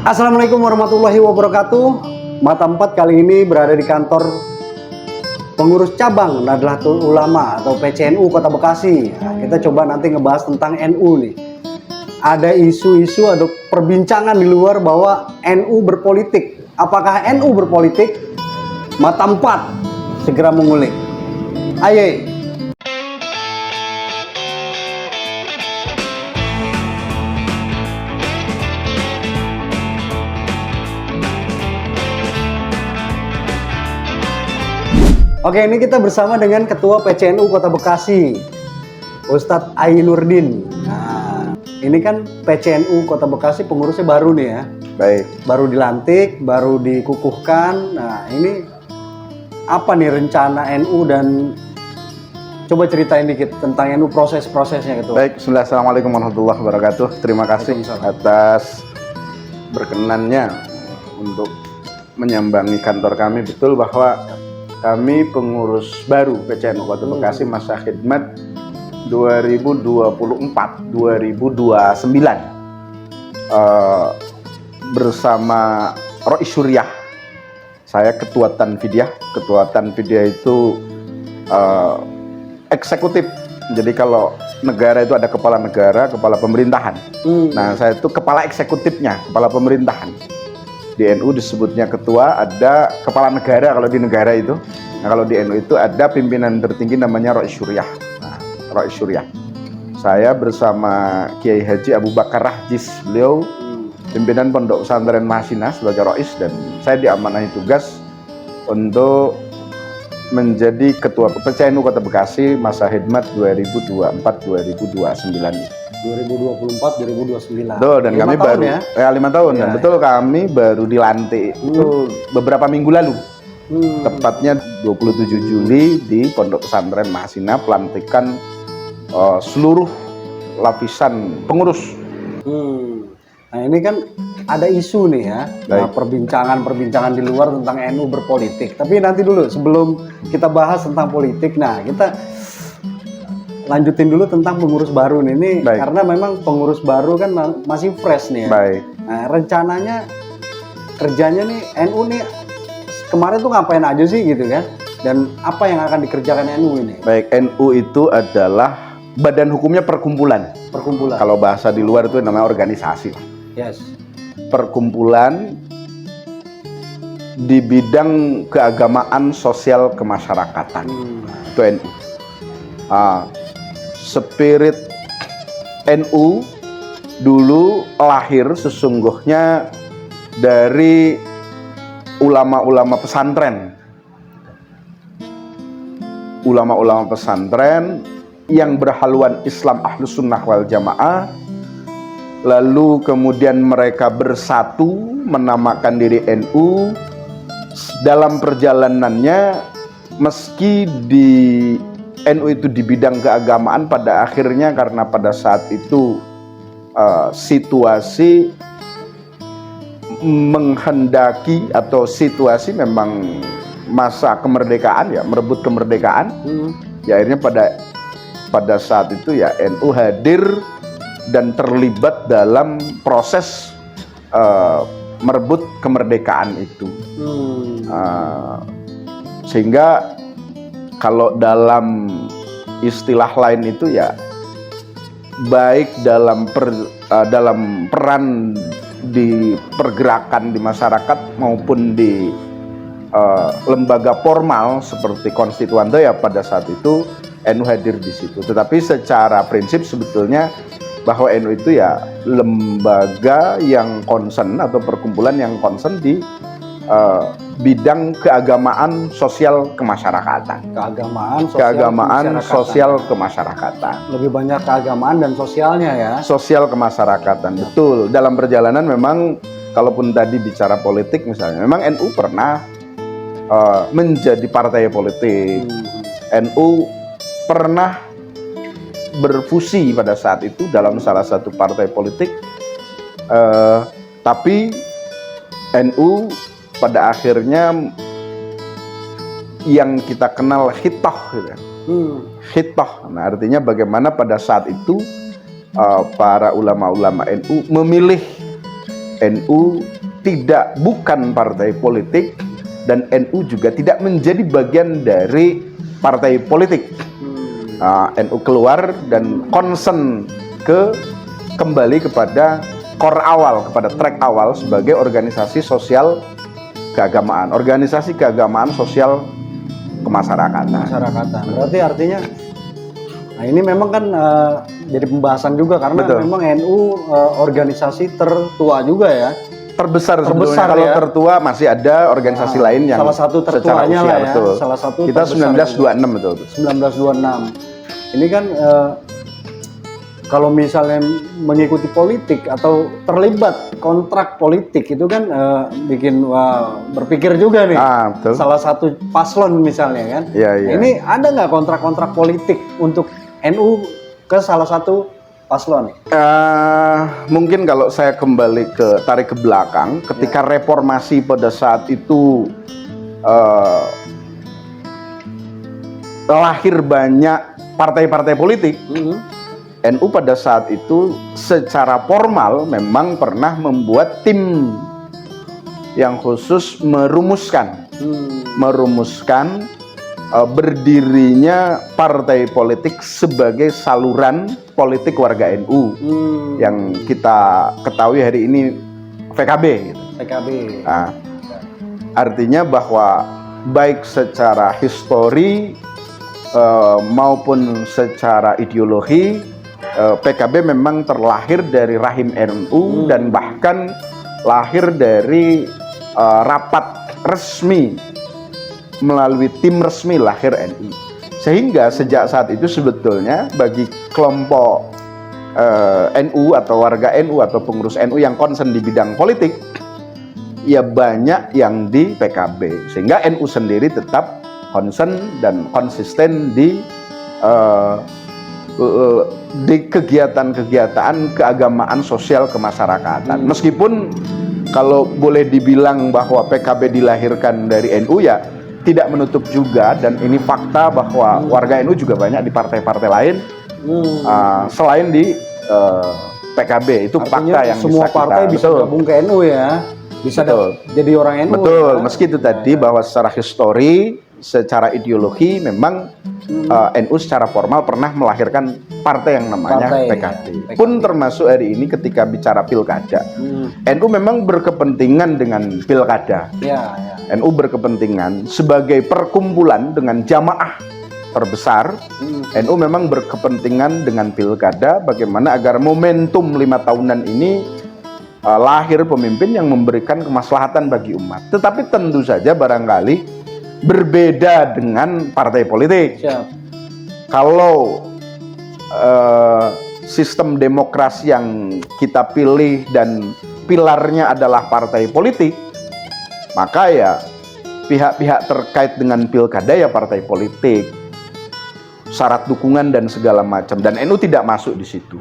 Assalamualaikum warahmatullahi wabarakatuh. Mata 4 kali ini berada di kantor pengurus cabang Nahdlatul Ulama atau PCNU Kota Bekasi. Nah, kita coba nanti ngebahas tentang NU nih. Ada isu-isu, ada perbincangan di luar bahwa NU berpolitik. Apakah NU berpolitik? Mata 4 segera mengulik. Ayo. Oke, ini kita bersama dengan Ketua PCNU Kota Bekasi, Ustadz Ainurdin. Nah, ini kan PCNU Kota Bekasi pengurusnya baru nih ya. Baik. Baru dilantik, baru dikukuhkan. Nah, ini apa nih rencana NU dan coba ceritain dikit tentang NU, proses-prosesnya Ketua. Baik, Assalamualaikum warahmatullahi wabarakatuh. Terima kasih atas berkenannya untuk menyambangi kantor kami. Betul bahwa kami pengurus baru PCNU Kota Bekasi masa khidmat 2024-2029 bersama Rois Syuriah. Saya Ketua Tanfidiyah. Ketua Tanfidiyah itu eksekutif. Jadi kalau negara itu ada kepala negara, kepala pemerintahan. Nah, saya itu kepala eksekutifnya, kepala pemerintahan. Di NU disebutnya ketua, ada kepala negara kalau di negara itu. Nah, kalau di NU itu ada pimpinan tertinggi namanya Rois Syuriah. Nah, Rois Syuriah. Saya bersama Kiai Haji Abu Bakar Rahjis, beliau pimpinan Pondok Pesantren Mahasina sebagai Rois, dan saya diamanahi tugas untuk menjadi ketua PCNU Kota Bekasi masa khidmat 2024-2029. 2024-2029. Betul, dan kami baru ya 5 tahun. Dan betul, kami baru dilantik itu beberapa minggu lalu. Tepatnya 27 Juli di Pondok Pesantren Mahasina, pelantikan seluruh lapisan pengurus. Nah, ini kan ada isu nih ya. Nah, perbincangan di luar tentang NU berpolitik. Tapi nanti dulu sebelum kita bahas tentang politik, nah kita lanjutin dulu tentang pengurus baru nih. Ini karena memang pengurus baru kan masih fresh nih ya. Baik. Nah, rencananya kerjanya nih NU nih kemarin tuh ngapain aja sih gitu kan? Dan apa yang akan dikerjakan NU ini? Baik, NU itu adalah badan hukumnya perkumpulan. Perkumpulan. Kalau bahasa di luar itu namanya organisasi. Yes. Perkumpulan di bidang keagamaan, sosial, kemasyarakatan. Itu NU. Spirit NU dulu lahir sesungguhnya dari ulama-ulama pesantren. Ulama-ulama pesantren yang berhaluan Islam Ahlus Sunnah wal Jamaah, lalu kemudian mereka bersatu menamakan diri NU. Dalam perjalanannya, meski di NU itu di bidang keagamaan, pada akhirnya karena pada saat itu situasi menghendaki atau situasi memang masa kemerdekaan ya, merebut kemerdekaan. Ya akhirnya pada saat itu ya NU hadir dan terlibat dalam proses merebut kemerdekaan itu. Sehingga kalau dalam istilah lain itu ya baik dalam peran di pergerakan di masyarakat maupun di lembaga formal seperti konstituante, ya pada saat itu NU hadir di situ. Tetapi secara prinsip sebetulnya bahwa NU itu ya lembaga yang concern atau perkumpulan yang concern di bidang keagamaan, sosial, kemasyarakatan. Keagamaan, sosial, kemasyarakatan. Lebih banyak keagamaan dan sosialnya ya. Sosial kemasyarakatan, betul. Dalam perjalanan memang, kalaupun tadi bicara politik misalnya, memang NU pernah menjadi partai politik. NU pernah berfusi pada saat itu dalam salah satu partai politik. Tapi NU pada akhirnya yang kita kenal khitoh gitu. Khitoh, nah artinya bagaimana pada saat itu para ulama-ulama NU memilih NU bukan partai politik, dan NU juga tidak menjadi bagian dari partai politik. NU keluar dan concern kembali kepada core awal, kepada track awal sebagai organisasi sosial keagamaan, organisasi keagamaan sosial kemasyarakatan. Berarti artinya, nah ini memang kan jadi pembahasan juga karena Betul. memang NU organisasi tertua juga ya. Terbesar Terbesar kalau ya. tertua masih ada organisasi lain yang salah satu secara tertuanya usia, lah ya. betul. Salah satu Kita terbesar 1926 betul. 1926. Ini kan kalau misalnya mengikuti politik atau terlibat kontrak politik itu kan bikin berpikir juga nih. Betul. Salah satu paslon misalnya kan. Iya, Nah, iya. ini ada nggak kontrak-kontrak politik untuk NU ke salah satu paslon? Mungkin kalau saya kembali tarik ke belakang, ketika reformasi pada saat itu lahir banyak partai-partai politik. NU pada saat itu secara formal memang pernah membuat tim yang khusus merumuskan berdirinya partai politik sebagai saluran politik warga NU yang kita ketahui hari ini PKB gitu. PKB. Nah, artinya bahwa baik secara histori maupun secara ideologi, PKB memang terlahir dari rahim NU dan bahkan lahir dari rapat resmi, melalui tim resmi lahir NU. Sehingga sejak saat itu sebetulnya bagi kelompok NU atau warga NU atau pengurus NU yang concern di bidang politik, ya banyak yang di PKB. Sehingga NU sendiri tetap concern dan konsisten di kegiatan-kegiatan keagamaan sosial kemasyarakatan. Meskipun kalau boleh dibilang bahwa PKB dilahirkan dari NU, ya tidak menutup juga, dan ini fakta bahwa warga NU juga banyak di partai-partai lain selain di PKB. Itu Artinya fakta yang semua bisa partai kita, bisa gabung ke NU ya, bisa jadi orang NU. betul. Meski itu tadi bahwa secara histori, secara ideologi memang NU secara formal pernah melahirkan partai yang namanya PKB. Pun termasuk hari ini ketika bicara pilkada, NU memang berkepentingan dengan pilkada. NU berkepentingan sebagai perkumpulan dengan jamaah terbesar. NU memang berkepentingan dengan pilkada, bagaimana agar momentum 5 tahunan ini lahir pemimpin yang memberikan kemaslahatan bagi umat. Tetapi tentu saja barangkali berbeda dengan partai politik. Kalau sistem demokrasi yang kita pilih dan pilarnya adalah partai politik, maka ya pihak-pihak terkait dengan pilkada ya partai politik, syarat dukungan dan segala macam, dan NU tidak masuk di situ.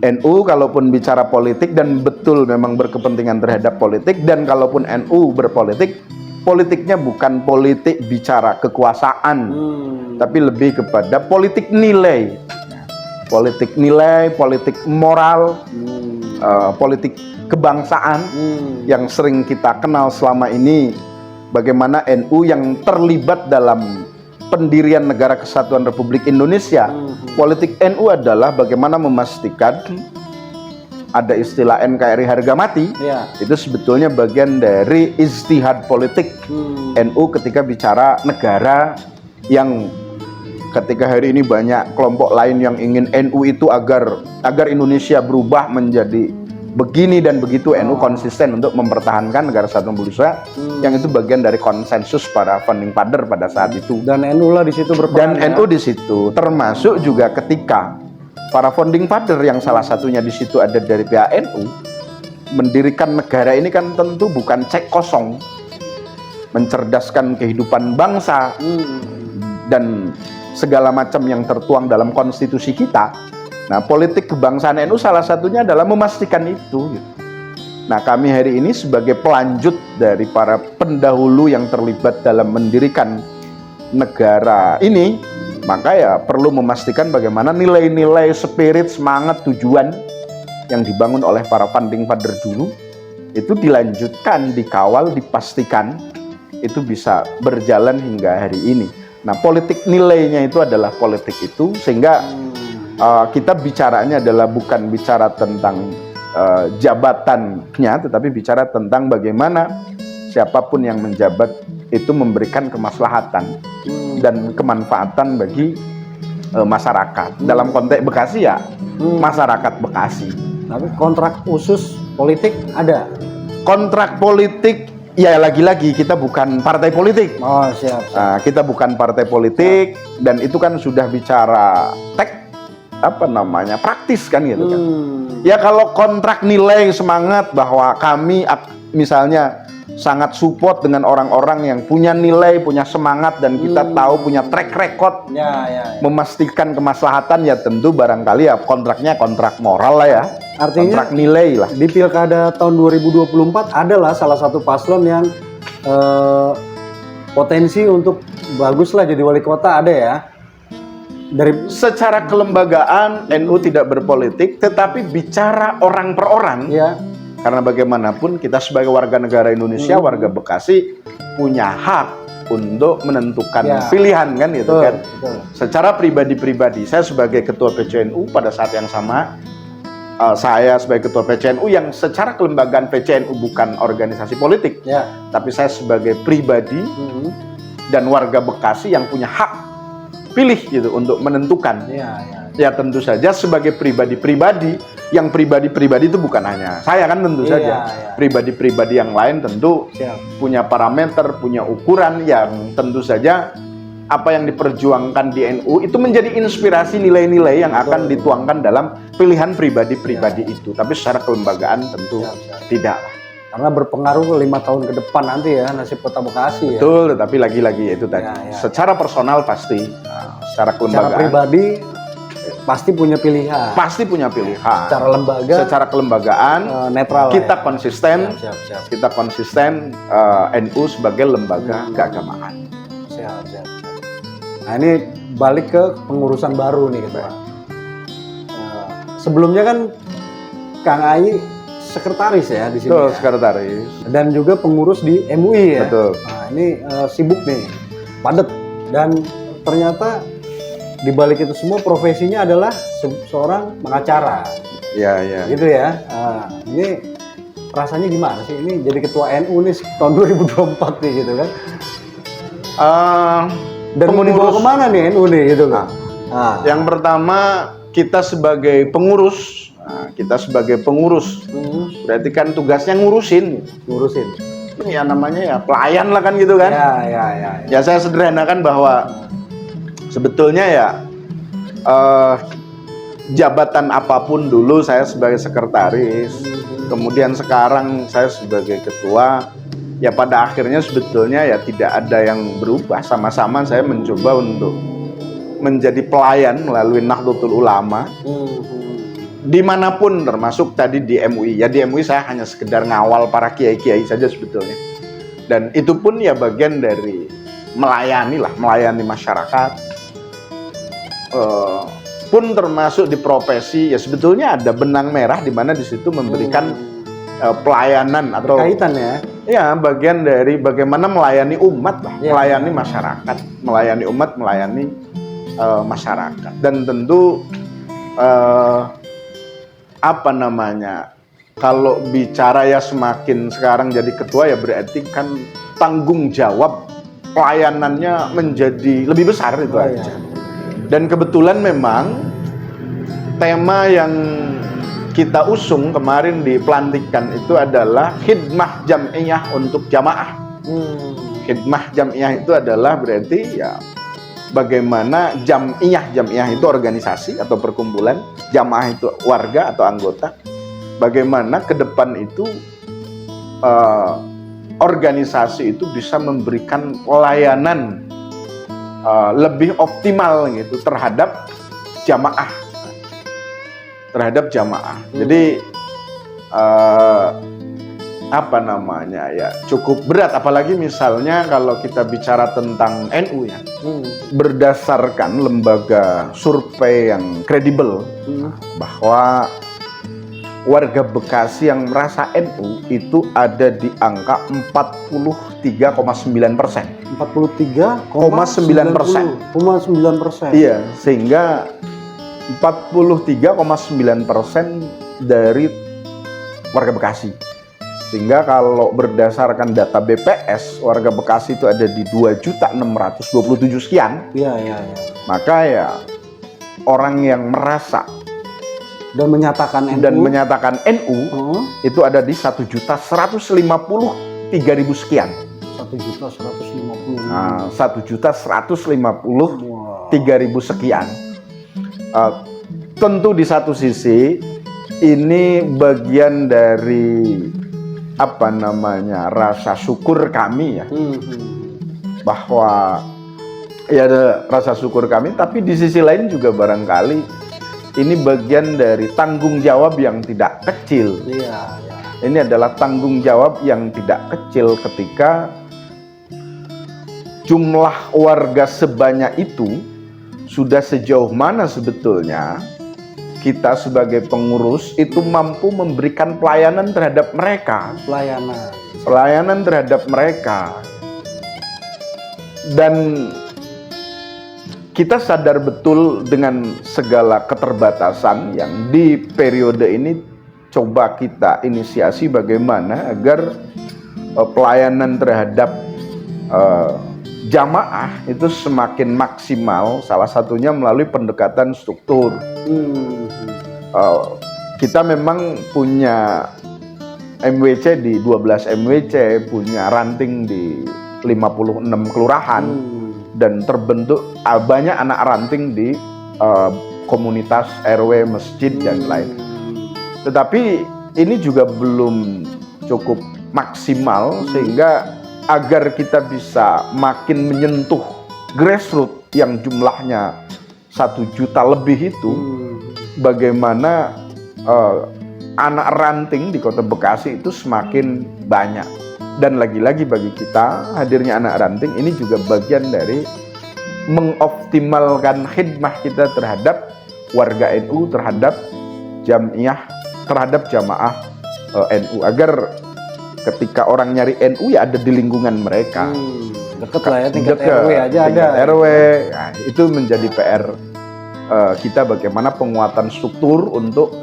NU kalaupun bicara politik dan betul memang berkepentingan terhadap politik, dan kalaupun NU berpolitik, politiknya bukan politik bicara kekuasaan, tapi lebih kepada politik nilai, politik moral, politik kebangsaan yang sering kita kenal selama ini. Bagaimana NU yang terlibat dalam pendirian Negara Kesatuan Republik Indonesia, politik NU adalah bagaimana memastikan ada istilah NKRI harga mati, itu sebetulnya bagian dari ijtihad politik NU ketika bicara negara, yang ketika hari ini banyak kelompok lain yang ingin NU itu agar Indonesia berubah menjadi begini dan begitu, NU konsisten untuk mempertahankan Negara Kesatuan Republik Indonesia, yang itu bagian dari konsensus para founding father pada saat itu. Dan NU lah di situ berperan. Dan NU di situ termasuk juga ketika para founding father yang salah satunya di situ ada dari pihak NU, mendirikan negara ini kan tentu bukan cek kosong, mencerdaskan kehidupan bangsa dan segala macam yang tertuang dalam konstitusi kita. Nah, politik kebangsaan NU salah satunya adalah memastikan itu. Nah, kami hari ini sebagai pelanjut dari para pendahulu yang terlibat dalam mendirikan negara ini, maka ya perlu memastikan bagaimana nilai-nilai, spirit, semangat, tujuan yang dibangun oleh para founding father dulu itu dilanjutkan, dikawal, dipastikan itu bisa berjalan hingga hari ini. Nah, politik nilainya itu adalah politik itu, sehingga kita bicaranya adalah bukan bicara tentang jabatannya, tetapi bicara tentang bagaimana siapapun yang menjabat itu memberikan kemaslahatan dan kemanfaatan bagi masyarakat. Dalam konteks Bekasi ya masyarakat Bekasi. Tapi kontrak khusus politik ada? Kontrak politik ya lagi-lagi kita bukan partai politik. Oh siap. Nah, kita bukan partai politik dan itu kan sudah bicara praktis kan gitu kan. Ya kalau kontrak nilai semangat bahwa kami misalnya sangat support dengan orang-orang yang punya nilai, punya semangat, dan kita tahu punya track record memastikan kemaslahatan, ya tentu barangkali ya kontraknya kontrak moral lah ya. Artinya kontrak nilai lah. Di Pilkada tahun 2024 adalah salah satu paslon yang potensi untuk bagus lah jadi wali kota, ada ya. Dari secara kelembagaan NU tidak berpolitik, tetapi bicara orang per orang. Ya. Karena bagaimanapun kita sebagai warga negara Indonesia, warga Bekasi punya hak untuk menentukan pilihan kan gitu kan. Betul. Secara pribadi-pribadi, saya sebagai ketua PCNU pada saat yang sama, saya sebagai ketua PCNU yang secara kelembagaan PCNU bukan organisasi politik, tapi saya sebagai pribadi dan warga Bekasi yang punya hak pilih gitu untuk menentukan. Ya tentu saja sebagai pribadi-pribadi, yang pribadi-pribadi itu bukan hanya saya kan tentu saja. Pribadi-pribadi yang lain tentu punya parameter, punya ukuran yang tentu saja apa yang diperjuangkan di NU itu menjadi inspirasi nilai-nilai yang akan dituangkan dalam pilihan pribadi-pribadi itu. Tapi secara kelembagaan tentu tidak. Karena berpengaruh 5 tahun ke depan nanti ya nasib kota Bekasi. Betul, tetapi lagi-lagi itu tadi. Secara personal pasti, secara kelembagaan. Secara pribadi pasti punya pilihan. Pasti punya pilihan. Secara lembaga. Secara kelembagaan netral. Kita konsisten. Kita konsisten NU sebagai lembaga keagamaan. Siap. Nah ini balik ke pengurusan baru nih ketua. Sebelumnya kan Kang Ai sekretaris ya di sini. Betul, sekretaris. Dan juga pengurus di MUI ya. Betul. Nah ini sibuk nih, padat, dan ternyata di balik itu semua profesinya adalah seorang pengacara. Iya. Gitu ya. Ini rasanya gimana sih? Ini jadi ketua NU nih tahun 2024 nih gitu kan? Dan mau dibawa kemana nih NU nih gitu kan? Yang pertama kita sebagai pengurus. Berarti kan tugasnya ngurusin. Ini ya namanya ya pelayan lah kan gitu kan. Ya saya sederhanakan bahwa sebetulnya ya jabatan apapun dulu saya sebagai sekretaris, kemudian sekarang saya sebagai ketua, ya pada akhirnya sebetulnya ya tidak ada yang berubah. Sama-sama saya mencoba untuk menjadi pelayan melalui Nahdlatul Ulama. Dimanapun, termasuk tadi di MUI. Ya di MUI saya hanya sekedar ngawal para kiai-kiai saja sebetulnya. Dan itu pun ya bagian dari melayani masyarakat. Pun termasuk di profesi ya sebetulnya ada benang merah di mana di situ memberikan pelayanan atau kaitan ya. Ya bagian dari bagaimana melayani umat lah, melayani masyarakat, melayani umat, melayani masyarakat. Dan tentu kalau bicara ya semakin sekarang jadi ketua ya berarti kan tanggung jawab pelayanannya menjadi lebih besar itu aja. Dan kebetulan memang tema yang kita usung kemarin di pelantikan itu adalah khidmah jam'iyah untuk jamaah. Khidmah jam'iyah itu adalah berarti ya bagaimana jam'iyah itu organisasi atau perkumpulan, jamaah itu warga atau anggota. Bagaimana ke depan itu organisasi itu bisa memberikan pelayanan lebih optimal gitu terhadap jamaah. Jadi cukup berat, apalagi misalnya kalau kita bicara tentang NU ya, berdasarkan lembaga survei yang kredibel bahwa warga Bekasi yang merasa NU itu ada di angka 43,9%. 43,9%. Iya, sehingga 43,9% dari warga Bekasi. Sehingga kalau berdasarkan data BPS, warga Bekasi itu ada di 2.627 sekian. Iya. Maka ya orang yang merasa Dan menyatakan NU, itu ada di 1.153.000 sekian. 1.150.000. Nah, 1.153.000 sekian. Tentu di satu sisi ini bagian dari rasa syukur kami ya, bahwa ya ada rasa syukur kami, tapi di sisi lain juga barangkali ini bagian dari tanggung jawab yang tidak kecil. Iya. Ini adalah tanggung jawab yang tidak kecil ketika jumlah warga sebanyak itu sudah sejauh mana sebetulnya kita sebagai pengurus itu mampu memberikan pelayanan terhadap mereka. Pelayanan terhadap mereka. Dan kita sadar betul dengan segala keterbatasan yang di periode ini coba kita inisiasi bagaimana agar pelayanan terhadap jamaah itu semakin maksimal, salah satunya melalui pendekatan struktur. Kita memang punya MWC di 12 MWC, punya ranting di 56 kelurahan, dan terbentuk banyak anak ranting di komunitas RW, masjid, dan lain. Tetapi ini juga belum cukup maksimal, sehingga agar kita bisa makin menyentuh grassroots yang jumlahnya 1 juta lebih itu, bagaimana anak ranting di Kota Bekasi itu semakin banyak. Dan lagi-lagi bagi kita, hadirnya anak ranting ini juga bagian dari mengoptimalkan khidmah kita terhadap warga NU, terhadap jamiah, terhadap jamaah NU, agar ketika orang nyari NU ya ada di lingkungan mereka. Deket lah ya, tingkat RW aja ada. RW, nah, itu menjadi PR kita, bagaimana penguatan struktur untuk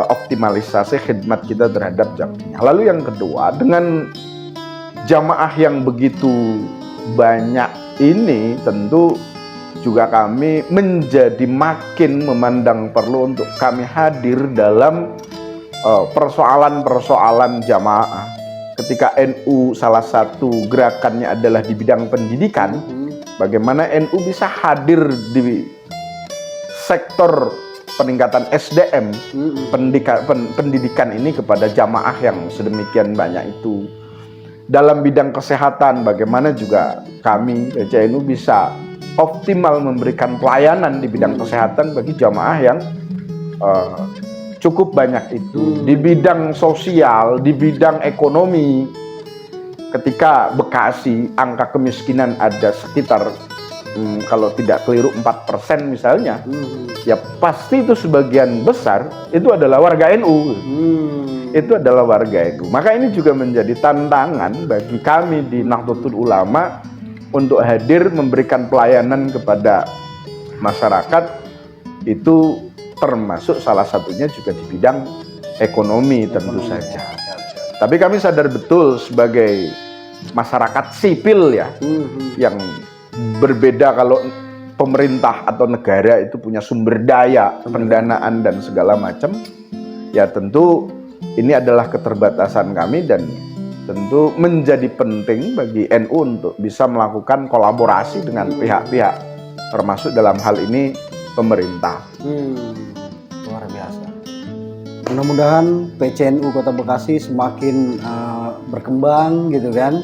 optimalisasi khidmat kita terhadap jamaah. Lalu yang kedua, dengan jamaah yang begitu banyak ini, tentu juga kami menjadi makin memandang perlu untuk kami hadir dalam persoalan-persoalan jamaah. Ketika NU salah satu gerakannya adalah di bidang pendidikan, bagaimana NU bisa hadir di sektor peningkatan SDM, pendidikan ini kepada jamaah yang sedemikian banyak itu. Dalam bidang kesehatan, bagaimana juga kami PCNU bisa optimal memberikan pelayanan di bidang kesehatan bagi jamaah yang cukup banyak itu. Di bidang sosial, di bidang ekonomi, ketika Bekasi angka kemiskinan ada sekitar kalau tidak keliru 4% misalnya, ya pasti itu sebagian besar itu adalah warga NU. Itu adalah warga NU. Maka ini juga menjadi tantangan bagi kami di Nahdlatul Ulama untuk hadir memberikan pelayanan kepada masyarakat, itu termasuk salah satunya juga di bidang ekonomi tentu saja. Tapi kami sadar betul sebagai masyarakat sipil ya, yang berbeda kalau pemerintah atau negara itu punya sumber daya, pendanaan dan segala macam. Ya tentu ini adalah keterbatasan kami, dan tentu menjadi penting bagi NU untuk bisa melakukan kolaborasi dengan pihak-pihak, termasuk dalam hal ini pemerintah. Luar biasa. Mudah-mudahan PCNU Kota Bekasi semakin berkembang gitu kan,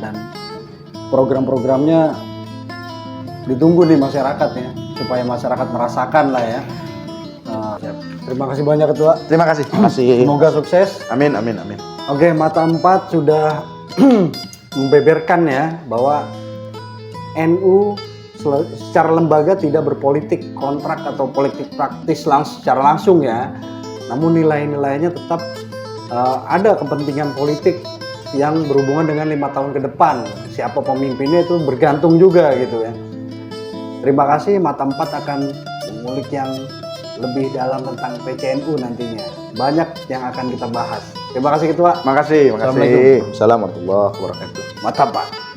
dan program-programnya ditunggu di masyarakat ya, supaya masyarakat merasakan lah ya. Terima kasih banyak Ketua. Terima kasih. Semoga sukses. Amin, amin, amin. Oke, Mata 4 sudah membeberkan ya bahwa NU secara lembaga tidak berpolitik kontrak atau politik praktis secara langsung ya. namun nilai-nilainya tetap ada kepentingan politik yang berhubungan dengan 5 tahun ke depan. Siapa pemimpinnya itu bergantung juga gitu ya. Terima kasih, Mata 4 akan mengulik yang lebih dalam tentang PCNU nantinya. Banyak yang akan kita bahas. Terima kasih Ketua. Makasih. Assalamualaikum. Assalamualaikum warahmatullahi wabarakatuh. Mata 4.